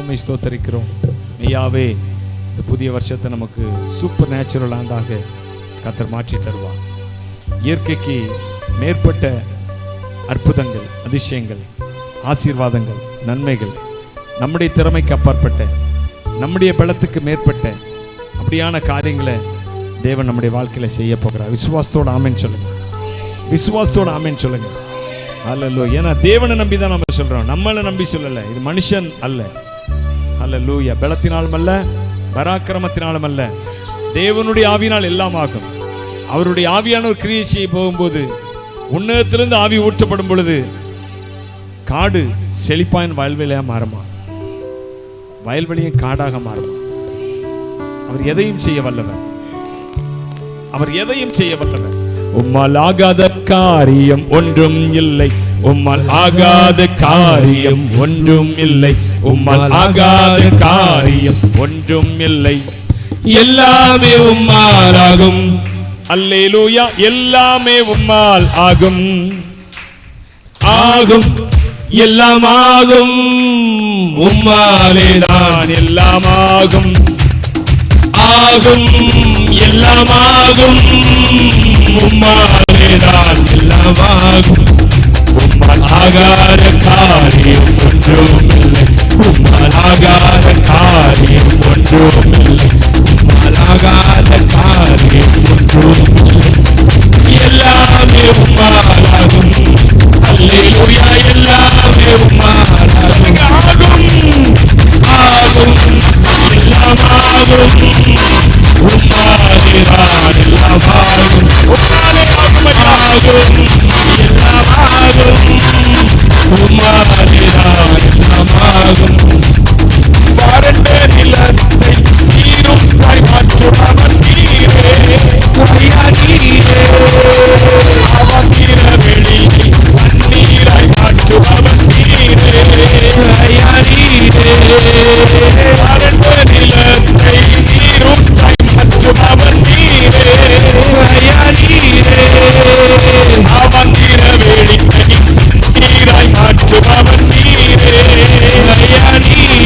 உம்மை ஸ்தோத்தரிக்கிறோம். மெய்யாவே இந்த புதிய வருஷத்தை நமக்கு சூப்பர் நேச்சுரல் ஆண்டாக கர்த்தர் மாற்றி தருவார். இயற்கைக்கு மேற்பட்ட அற்புதங்கள், அதிசயங்கள், ஆசீர்வாதங்கள், நன்மைகள், நம்முடைய திறமைக்கு அப்பாற்பட்ட, நம்முடைய பலத்துக்கு மேற்பட்ட அப்படியான காரியங்களை தேவன் நம்முடைய வாழ்க்கையில செய்ய போகிறார். விசுவாசத்தோடு ஆமென் சொல்லுங்க. விசுவாசத்தோடு ஆமென் சொல்லுங்க. அல்லேலூயா. ஏன்னா தேவனை நம்பி தான் நம்ம சொல்றோம், நம்மளை நம்பி சொல்லல. இது மனுஷன் அல்ல. அல்லேலூயா. பலத்தினாலும் அல்ல, பராக்கிரமத்தினாலும் அல்ல, தேவனுடைய ஆவியினால் எல்லாம் ஆகும். அவருடைய ஆவியான ஒரு கிரியை செய்ய போகும்போது, உன்னதத்திலிருந்து ஆவி ஊற்றப்படும் பொழுது காடு செழிப்பாயின் வயல்வெளியா மாறுமா, வயல்வெளியும் காடாக மாறுமா. அவர் எதையும் செய்ய வல்லவர். அவர் எதையும் செய்ய வல்லவர். உம்மால் ஆகாத காரியம் ஒன்றும் இல்லை. உம்மால் ஆகாத காரியம் ஒன்றும் இல்லை. உம்மால் ஆகாத காரியம் ஒன்றும் இல்லை. எல்லாமே உம்மால் ஆகும். அல்லேலூயா. எல்லாமே உம்மால் ஆகும். ஆகும், எல்லாம் ஆகும். உம்மாலே தான் எல்லாம் ஆகும். ஆகும், எல்லாம் ஆகும். உம்மாலே தான் எல்லாம் ஆகும். உம்மால் ஆகாத காரியம் ஒன்றும் இல்லை. உம்மால் ஆகாத காரியம் ஒன்றும் இல்லை. உம்மால் ஆகாத காரியம் ஒன்றும் இல்லை. எல்லாமே உம்மால் ஆகும். அல்லேலூயா. எல்லாமே உம்மால் ஆகும். ஆகும், ஆகும், எல்லாம் ஆகும். உம்மாலே தான் எல்லாம் ஆகும். உம்மாலே ஆகும், எல்லாம் ஆகும். உம்மாலே தான் எல்லாம் ஆகும். வறண்ட நிலத்தை நீரூற்றாய் மாற்றும் அவர் நீரே. ஐயா நீரே. அவந்திர வெளியை தண்ணீராய் மாற்றும் அவர் நீரே. ஐயா நீரே. வறண்ட நிலத்தை நீரூற்றாய் மாற்றும் அவர் நீரே. ஐயா நீரே. அவந்திர வெளியை தண்ணீராய் மாற்றும் அவர் நீரே. ஐயா நீரே.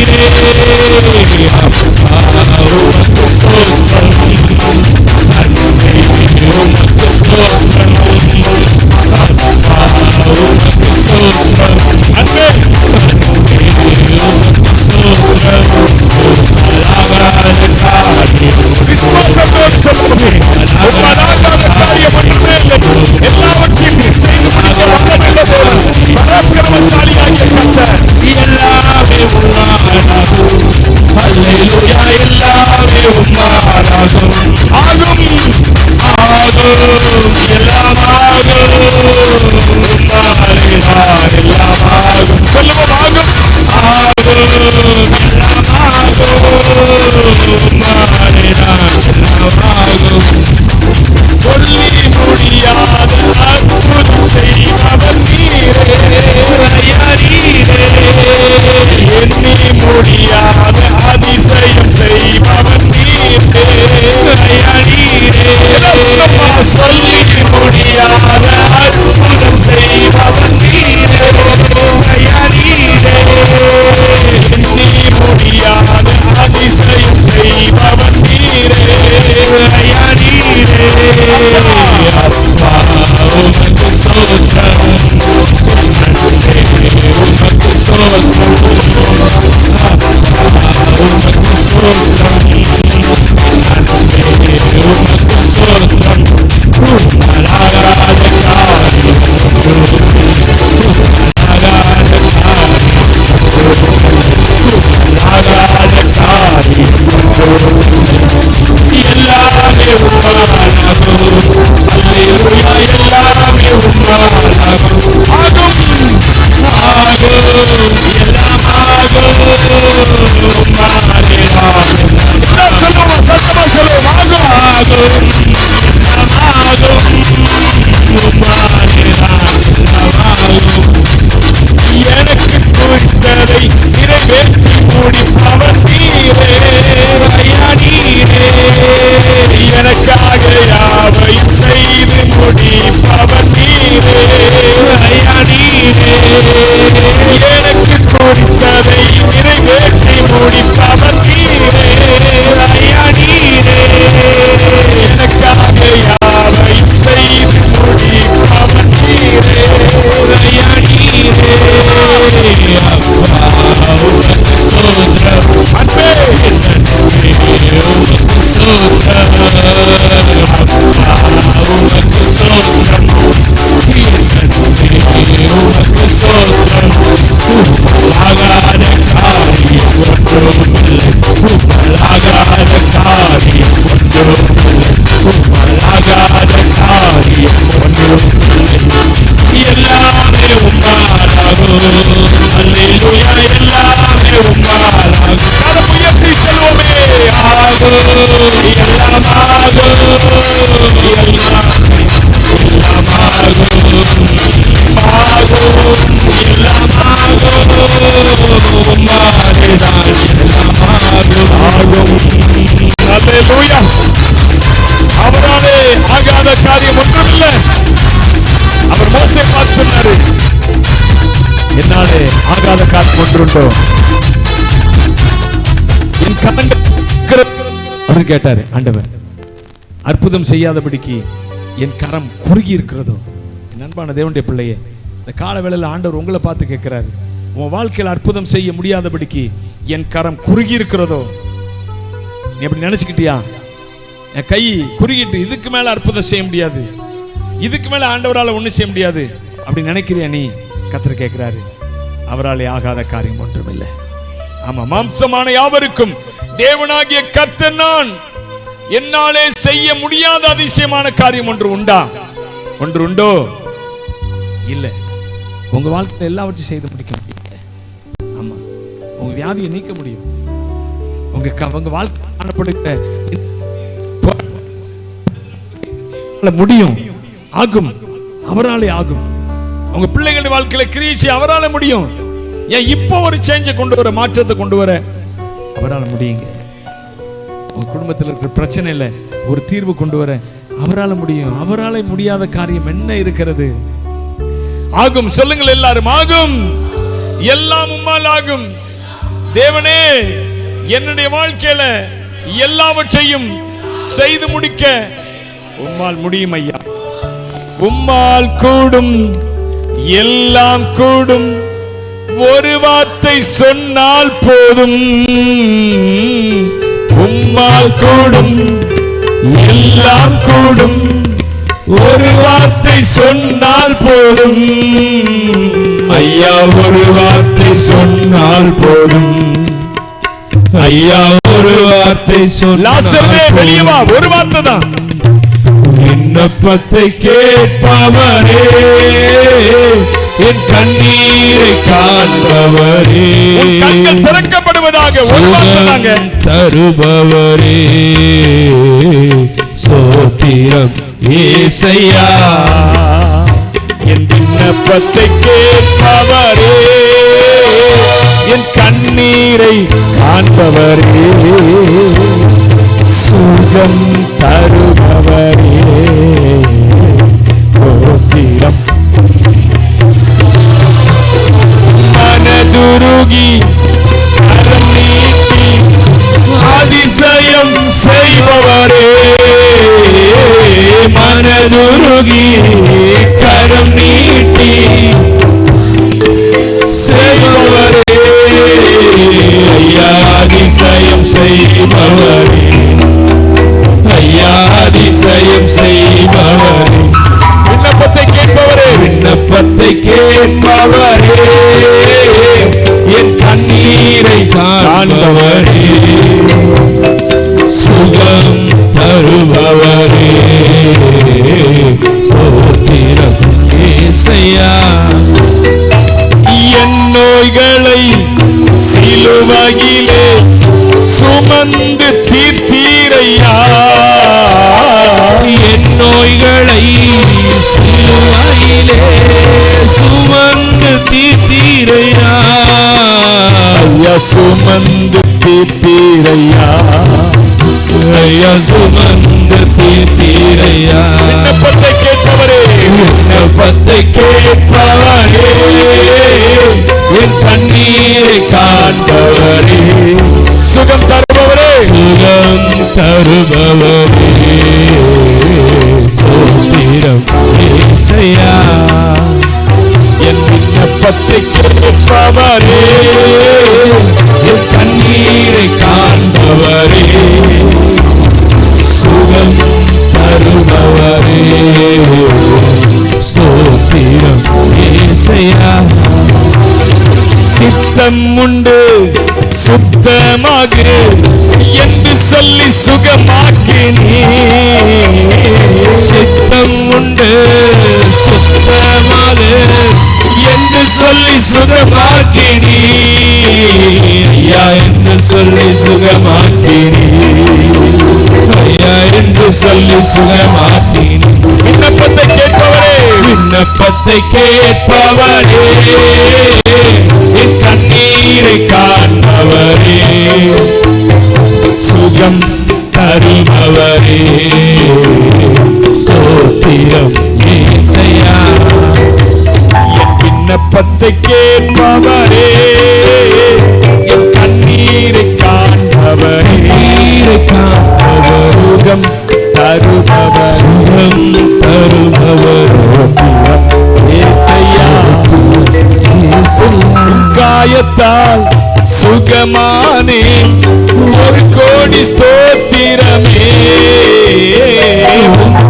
என்னாலே ஆகாத காரியம் ஒன்றுண்டோ என் கரங்கள் அப்படின்னு கேட்டாரு ஆண்டவர். அற்புதம் செய்யாதபடிக்கு என் கரம் குறுகி இருக்கிறதோ? என் அன்பான தேவனுடைய பிள்ளையே, இந்த கால வேளையில் ஆண்டவர் உங்களை பார்த்து கேட்கிறாரு, உன் வாழ்க்கையில் அற்புதம் செய்ய முடியாதபடிக்கு என் கரம் குறுகி இருக்கிறதோ? நீ அப்படி நினைச்சுக்கிட்டியா? என் கை குறுகிட்டு இதுக்கு மேல அற்புதம் செய்ய முடியாது, இதுக்கு மேல ஆண்டவரால் ஒன்றும் செய்ய முடியாது அப்படி நினைக்கிறியா நீ? கர்த்தர் கேட்கிறாரு, அவராலே ஆகாத காரியம் ஒன்றுமில்லை. ஆமா, மாம்சமான யாவருக்கும் தேவனாகிய கர்த்தர் நான், என்னாலே செய்ய முடியாத அதிசயமான காரியம் ஒன்று உண்டா? ஒன்று உண்டோ? இல்லை. உங்க வாழ்க்கையில் எல்லாவற்றையும் செய்து முடிக்க முடியும். ஆமா, உங்க வியாதியை நீக்க முடியும். உங்க வாழ்க்கை காணப்படுகிற முடியும், ஆகும், அவராலே ஆகும். உங்க பிள்ளைகளுடைய வாழ்க்கையில கிரியை அவரால முடியும். ஏன் இப்போ ஒரு சேஞ்சை கொண்டு வர, மாற்றத்தை கொண்டு வர அவரால் முடியுங்க. உங்க குடும்பத்தில் இருக்கிற பிரச்சனையில ஒரு தீர்வு கொண்டு வர அவரால் முடியும். அவரால் முடியாத காரியம் என்ன இருக்கிறது? ஆகும். சொல்லுங்கள் எல்லாரும், ஆகும். எல்லாம் உம்மால் ஆகும். தேவனே, என்னுடைய வாழ்க்கையில எல்லாவற்றையும் செய்து முடிக்க உம்மால் முடியும் ஐயா. உம்மால் கூடும், எல்லாம் கூடும். ஒரு வார்த்தை சொன்னால் போதும். உம்மால் கூடும், எல்லாம் கூடும். ஒரு வார்த்தை சொன்னால் போதும் ஐயா. ஒரு வார்த்தை சொன்னால் போதும் ஐயா. ஒரு வார்த்தை சொன்னால் வெளியே வா. ஒரு வார்த்தை தான். விண்ணப்பத்தை கேட்பவரே, என் கண்ணீரை காண்பவரே, கண்கள் திறக்கப்படுவதாக ஒரு வார்த்தை தாங்க. தருபவரே, சோத்திரம் ஏசையா. என் விண்ணப்பத்தை கேட்பவரே, என் கண்ணீரை காண்பவரே, சுகம் தருபவரே, சோத்திரம். மனதுருகி கரம் நீட்டி அதிசயம் செய்பவரே, மனதுருகி கரம் நீட்டி செய்பவரே, ஐயா அதிசயம் செய்பவரே, ஐயா அதிசயம் செய்பவரே. விண்ணப்பத்தை கேட்பவரே, விண்ணப்பத்தை கேட்பவரே, என் கண்ணீரை காண்பவரே, சுகம் தருபவரே, சோத்திரம் ஏசையா. என் நோய்களை சிலுவையிலே சுமந்து தீர்த்தீரையா. என் நோய்களை சிலுவையிலே சுமந்து தீர்த்தீரையா. ஐயா சுமந்து தீர்த்தீரையா, ஐயா சுமந்து தீர்த்தீரையா. விண்ணப்பத்தை கேட்பவரே, விண்ணப்பத்தை கேட்பவரே, என் கண்ணீரை காண்பவரே, சுகம் தருபவரே, சுகம் தருபவரே, சோத்திரம் ஏசையா. என் விண்ணப்பத்தை கேட்பவரே, என் கண்ணீரை காண்பவரே, சுகம் சுத்தம் உண்டு சுத்தமாகு என்று சொல்லி சுகமாக்கினீ. சுத்தம் உண்டு சுத்தமாகு என்று சொல்லி சுகமாக்கினீ. ஐயா என்று சொல்லி சுகமாக்கினீ. ஐயா என்று சொல்லி சுகமாக்கினீ. விண்ணப்பத்தை கேட்பவரே, விண்ணப்பத்தை கேட்பவரே, என் கண்ணீரை காண்பவரே, சுகம் தருபவரே, ஸ்தோத்திரம் இயேசையா. என் விண்ணப்பத்தை கேட்பவரே, என் கண்ணீரை காண்பவரே, சுகம் தருபவர், சுகம் தருபவர், இயேசையா. காயத்தால் சுகமானே, ஒரு கோடி ஸ்தோத்திரமே.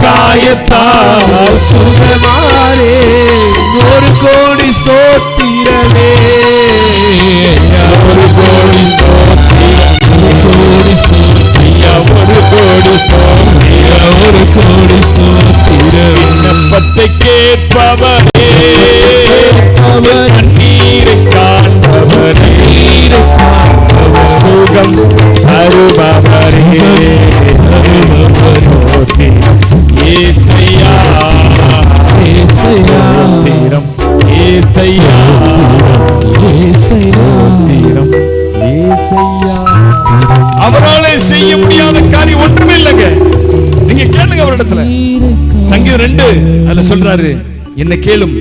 காயத்தால் சுகமானே, ஒரு கோடி ஸ்தோத்திரமே. ஒரு கோடி ஸ்தோத்திரம், ஒரு கோடி ஸ்தோத்திரம், ஒரு கோடி ஸ்தோத்திரம். விண்ணப்பத்தை கேட்பவரே, அவர் கண்ணீரை காண்பவரே, சுகம் தருபவரே, ஏசையா தீரம், ஏசையா தீரம், ஏசையா. அவராலே செய்ய முடியாத காரியம் ஒன்றுமே இல்லைங்க. நீங்க கேளுங்க அவரிடத்துல. சங்கீதம் 2 அதுல சொல்றாரு, என்ன கேளும்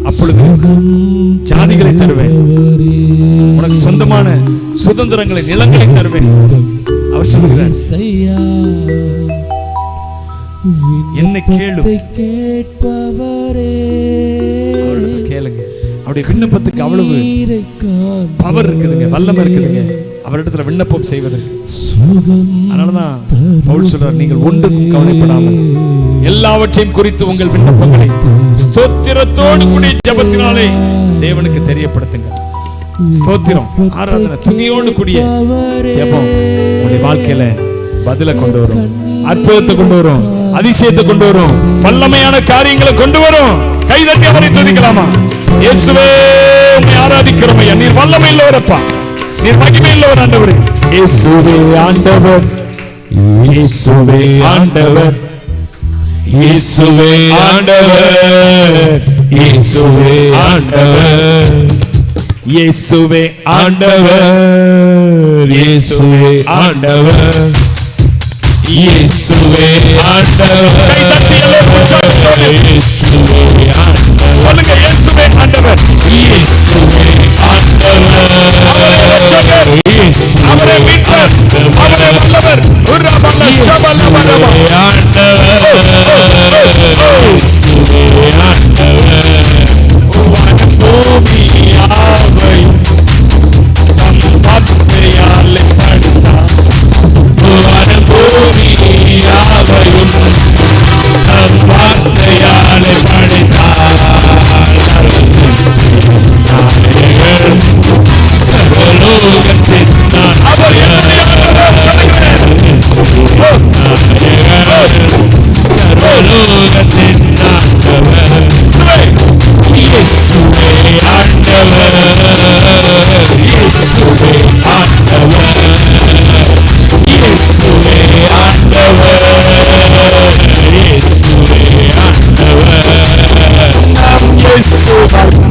அப்பொழுது ஜாதிகளை தருவேன், உனக்கு சொந்தமான சுதந்திரங்களை நிலங்களை தருவேன். அவர் சொல்லுகிறார், என்ன கேளும். அவரிடத்துல கேளுங்க. அவருடைய விண்ணப்பத்துக்கு அவ்வளவு பவர் இருக்குதுங்க, வல்லமை இருக்குதுங்க அவரிடத்துல விண்ணப்பம் செய்வதற்கு. அதனாலதான் பவுல் சொல்றார், நீங்கள் ஒன்றுக்கும் கவலைப்படாமல் எல்லாவற்றையும் குறித்து உங்கள் விண்ணப்பங்களை ஸ்தோத்திரத்தோடு கூடிய ஜெபத்தினாலே தேவனுக்கு தெரியப்படுத்துங்கள். ஸ்தோத்திரம், ஆராதனை, துதியோடு கூடிய ஜெபம் உங்களுடைய வாழ்க்கையில பதில கொண்டு வரும், அற்புதத்தை கொண்டு வரும், அதிசயத்தை கொண்டு வரும், வல்லமையான காரியங்களை கொண்டு வரும். கைதட்டி அவரை துதிக்கலாமா? இயேசுவே உம்மை ஆராதிக்கிறோம் ஐயா. நீர் வல்லமை உள்ளவரப்பா, நீர் மகிமை உள்ளவர் ஆண்டவரே. இயேசுவே ஆண்டவர், இயேசுவே ஆண்டவர், இயேசுவே ஆண்டவர், இயேசுவே ஆண்டவர், இயேசுவே ஆண்டவர், இயேசுவே ஆண்டவர், இயேசுவே ஆண்டவர், இயேசுவே ஆண்டவர். சொல்லுங்க, இயேசுவே ஆண்டவர், இயேசுவே ஆண்டவர், அவரே மீட்பர், அவரே வல்லவர். உர்ரபன ஷபலபனவ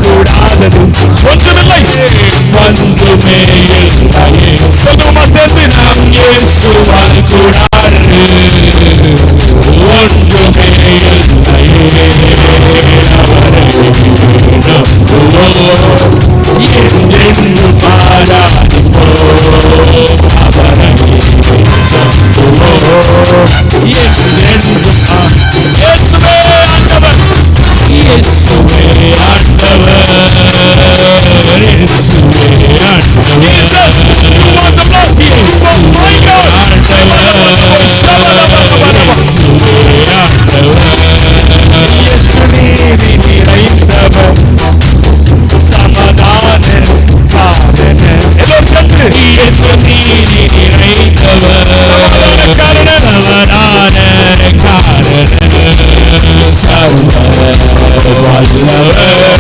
கூடாதது ஒன்றுமில்லை, சொல்லுமா சேர்த்து, நாம் இயேசுவால் கூடாது ஒன்றுமே என்றென்று பாராதிப்போம் அவரை. இயேசுவே ஆண்டவர், இயேசுவே ஆண்டவர், இயேசுவே ஆண்டவர், வல்லவர்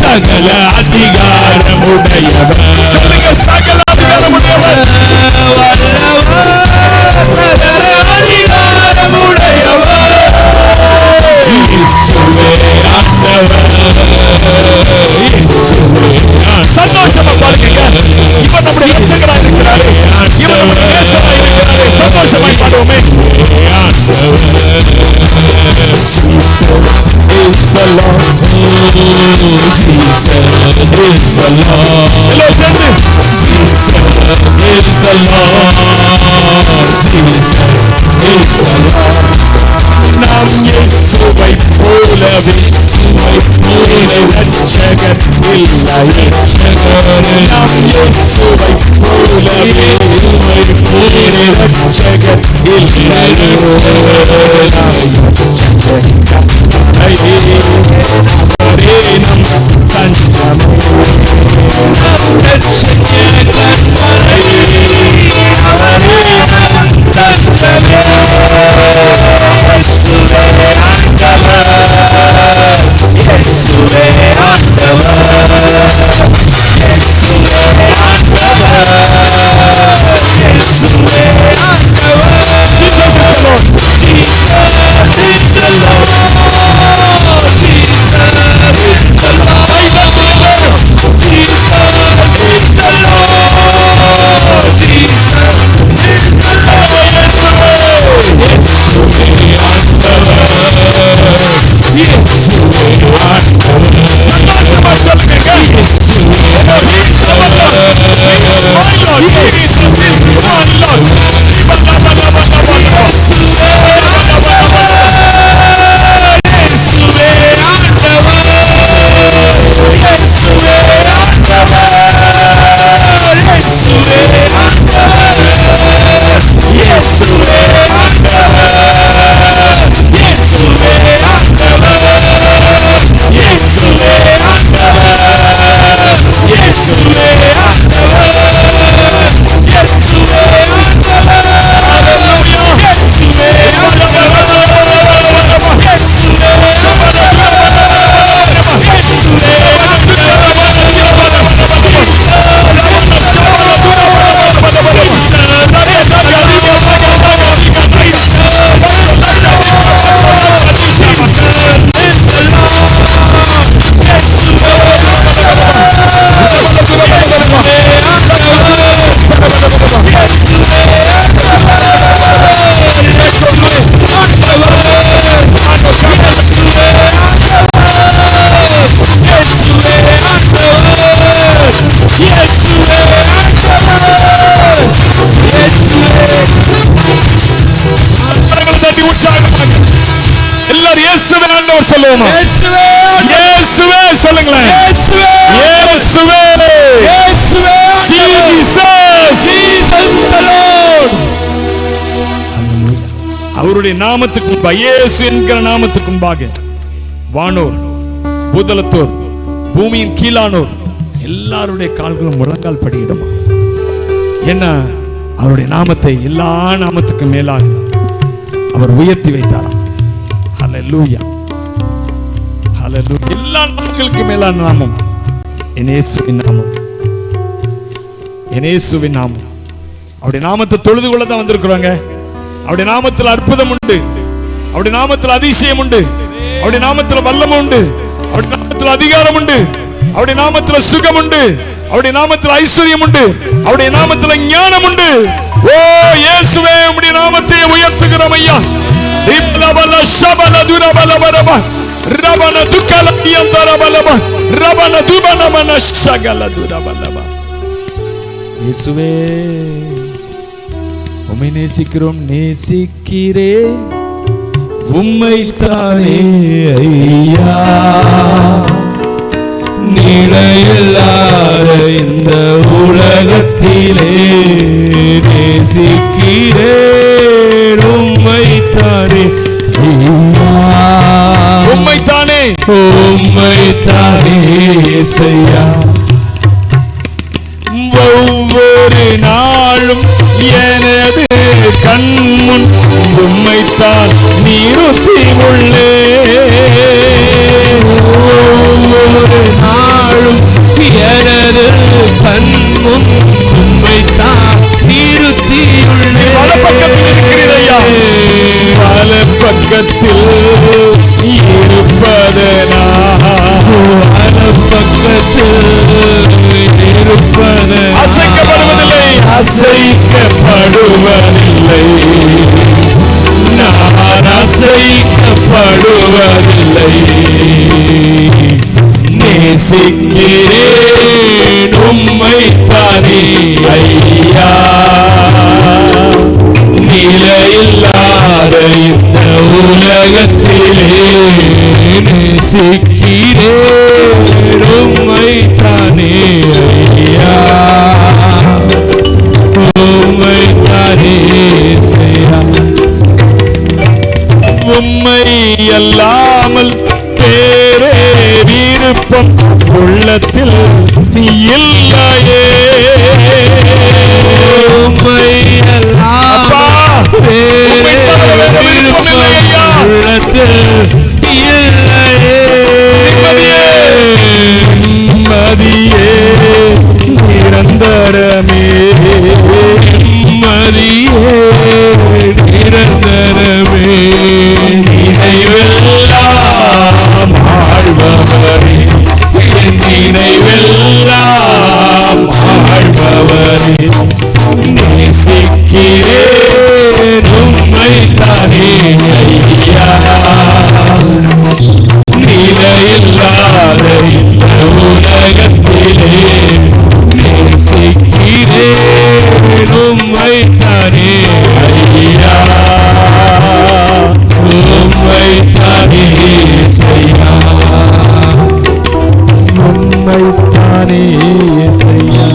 சகல அதிகாரமுடையவர் சொல்லுங்க, சகல அதிகாரமுடையவர். சந்தோஷமா பாருங்க. இப்ப நம்ம ரட்சகராய் இருக்கிறாரு, இவர் நம்முடைய நேசராய் இருக்கிறாரு. சந்தோஷமாய் பாடுவோமே. நாம் இயேசுவை போலவே ரட்சகர் இல்லை. நாம் இயேசுவை போலவே ரட்சகர் இல்லை. எல்லாரும் இயேசுவே ஆண்டவர் சொல்லுவோமா? இயேசுவே சொல்லுங்களேன். இயேசுவே, அவருடைய நாமத்துக்கு முன்பாக, இயேசு என்கிற நாமத்துக்கு முன்பாக வானோர், பூதலத்தோர், பூமியின் கீழானோர் எல்லாருடைய கால்களும் முழங்கால் படியிடுமா? என்ன, அவருடைய நாமத்தை எல்லா நாமத்துக்கும் மேலாக அவர் உயர்த்தி வைத்தாராம். ஹல்லேலூயா, ஹல்லேலூயா. எல்லா நாமங்களுக்கு மேலான நாமம் என் இயேசுவின் நாமம், என் இயேசுவின் நாமம். அவருடைய நாமத்தை தொழுது கொள்ள தான் வந்திருக்கிறோங்க. அவருடைய நாமத்தில் அற்புதம் உண்டு, அவருடைய நாமத்தில் அதிசயம் உண்டு, அவருடைய நாமத்தில் வல்லமை உண்டு, அவருடைய நாமத்தில் அதிகாரம் உண்டு, அவருடைய நாமத்தில் சுகம் உண்டு, அவருடைய நாமத்தில் ஐஸ்வர்யம் உண்டு, அவருடைய நாமத்தில் ஞானம் உண்டு. ஓ இயேசுவே, உம்முடைய நாமத்தை உயர்த்துகிறோம் ஐயா. ரிபலபல ஷபல துரபலபரப ரபன துக்கல யந்தரபலப ரபன துபனமன ஷகல துரபலப. இயேசுவே, உம்மை நேசிக்கிறோம், நேசிக்கிறேன் உம்மைத்தானே ஐயா. நிலையில்லாத இந்த உலகத்திலே நேசிக்கிறேன் உம்மைத்தானே ஐயா. உம்மைத்தானே, உம்மைத்தானே இயேசையா. ஒவ்வொரு நாளும் எனது கண்முன் உம்மைத்தான் நிறுத்தி உள்ளே. ஒரு நாளும் எனது கண்முன் உம்மைத்தான் நிறுத்தியுள்ளேன். வலப்பக்கத்தில் இருப்பதனா அசைக்கப்படுவதில்லை, அசைக்கப்படுவதில்லை, நான் அசைக்கப்படுவதில்லை. நேசிக்கிறேன் உம்மைத்தானே ஐயா, நிலையில்லாத இந்த உலகத்திலே நேசிக்கிறேன் உம்மைத்தானே ஐயா, உம்மைத்தானே செய்யா. உம்மை அல்லாமல் வேறே விருப்பம் உள்ளத்தில் இல்லையே. உம்மை அல்லாமல் வேறே விருப்பம் உள்ளத்தில் இல்லையே. மதியே நிரந்தரமே, மதியே நிரந்தரமே, நினைவெல்லாம் ஆழ்பவரே, நினைவெல்லாம் ஆழ்பவரே, நேசிக்கிறேன் உம்மைத்தானே ஐயா, நிலையில்லாத இந்த உலகத்திலே நேசிக்கிறேன் உம்மைத்தானே ஐயா, உம்மைத்தானே செய்யா, உம்மைத்தானே செய்யா,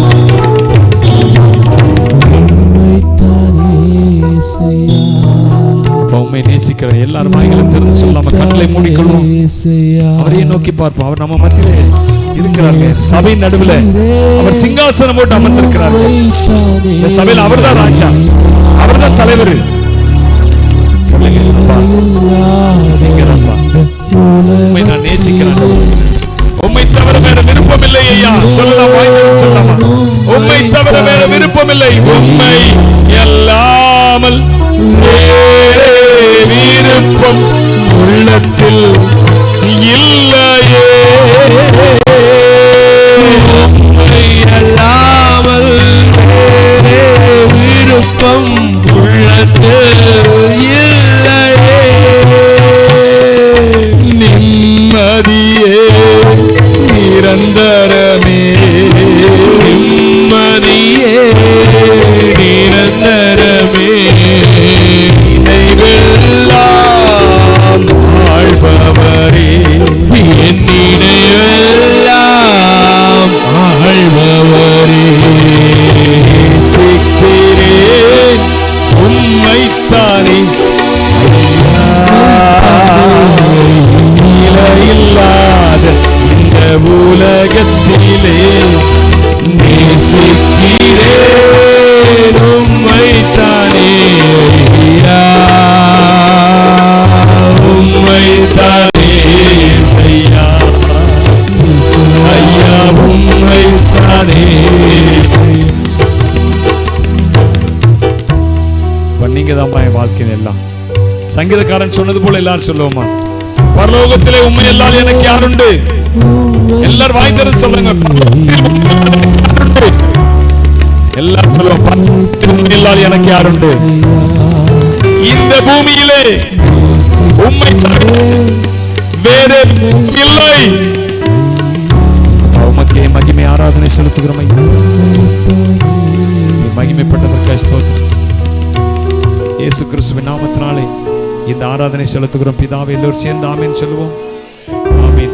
உம்மைத்தானே செய்யா. உம்மை நேசிக்கிற எல்லாரும் வாய்களும் திறந்து சொல்லாம கண்களை மூடிக்கொள்வோம். அவரையே நோக்கி பார்ப்போம். அவர் நம்ம மத்தியிலே இருக்கிறார்கள். சபை நடுவில் அவர் சிங்காசனம் போட்டு அமர்ந்திருக்கிறார்கள். இந்த சபையில் அவர்தான் ராஜா, அவர்தான் தலைவர். சொல்லுங்க அப்பா, நீங்க அப்பா, உம்மை நான் நேசிக்கிறேன். உம்மை தவிர வேற விருப்பம் இல்லை ஐயா. சொல்லலாம், வாய்கள் சொல்லலாமா? உம்மை தவிர வேற விருப்பம் இல்லை. உம்மை எல்லாமல் வேறே விருப்பம் உள்ளத்தில் இல்லையே. உம்மை அல்லாமல் வேறே விருப்பம் உள்ளத்தில் இல்லையே. நிம்மதியே நிரந்தரமே, நிம்மதியே நிரந்தரமே, நினைவெல்லாம் ஆழ்பவரே, என் நினைவெல்லாம் ஆழ்பவரே, நேசிக்கிறேன் உம்மைத்தானே நிலையில்லாத இந்த உலகத்திலே நேசிக்கிறேன் உம்மைத்தானே ஐயா, உம்மைத்தானே செய்யா ஐயா, உம்மைத்தானே செய்யா. நீங்க தான் என் வாழ்க்கையின் எல்லாம். சங்கீதக்காரன் சொன்னது போல எல்லாரும் சொல்லுவோமா? பரலோகத்திலே உண்மை எல்லால் எனக்கு யாருண்டு? எல்லாரும் வாய் திறந்து சொல்லுங்க. எல்லாரும் சொல்லுவோம், உண்மை எல்லால் எனக்கு யாருண்டு? இந்த பூமியிலே உண்மை வேறு இல்லை. உமக்கே மகிமை ஆராதனை செலுத்துகிறோம் ஐயா. மகிமைப்பட்டதற்காக ஸ்தோத்திரம். இயேசு கிறிஸ்துவின் நாமத்தினாலே இந்த ஆராதனை செலுத்துகிறோம் பிதாவே. எல்லோரும் சேர்ந்து ஆமென் சொல்லுவோம். ஆமென்.